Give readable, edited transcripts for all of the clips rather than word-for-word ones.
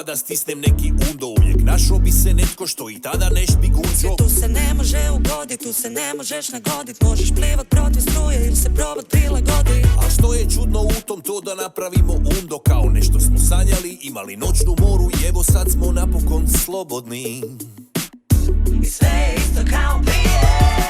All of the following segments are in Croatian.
da stisnem neki undo. Uvijek našo bi se netko što i tada ne špigunčo. Tu se ne može ugodit, tu se ne možeš nagodit. Možeš plivat protiv struje ili se probat prilagodit. A što je čudno u tom to da napravimo undo? Kao nešto smo sanjali, imali noćnu moru i evo sad smo napokon slobodni. I sve je isto kao prije.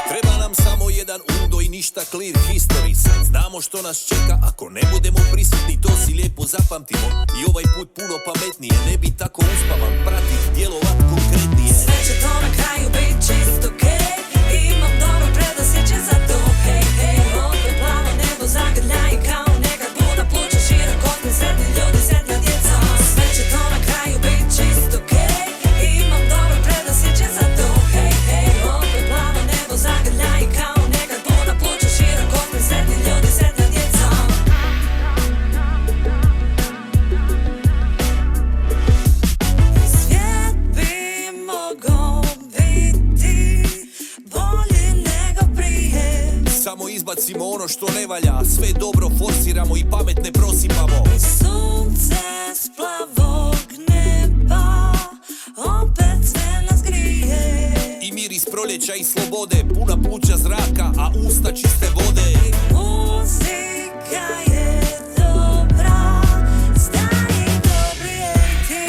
Treba nam samo jedan undo i ništa clear history. Sad znamo što nas čeka ako ne budemo prisutni, to si lijepo zapamtimo. I ovaj put puno pametnije, ne bi tako uspavan, pratit, djelovat konkretnije. Sve će to na kraju bit čisto okej. Imam dobro predosjećaj za to. Hej, hej, opet plavo nebo zagrlja i kao nekad puna pluća širok okne, sretni ljudi, sretna djeca. Sve će to na kraju bit čisto okej. Imam dobro predosjećaj za to. Hej, hej, opet plavo nebo zagrlja i kao nekad puna pluća širok okne, sretni ljudi, sretna djeca. Svijet bi mogao biti bolji nego prije. Samo izbacimo ono što ne valja, sve dobro forsiramo i pametne prosipamo. Sunce s plavog neba opet sve nas grije. I miris proljeća i slobode, puna pluća zraka, a usta čiste vode. Muzika je dobra, stari dobri ejti.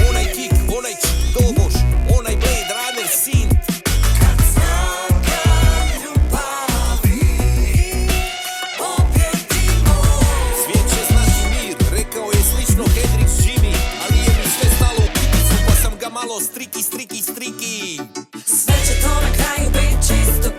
Onaj kick, onaj doboš, onaj Blade Runner synth. Kad snaga ljubavi pobjedimo. Svijet će znati mir, rekao je slično Hendrix Jimmy. Ali je mi sve stalo u kiticu, pa sam ga malo striki. Sve će to na kraju bit čisto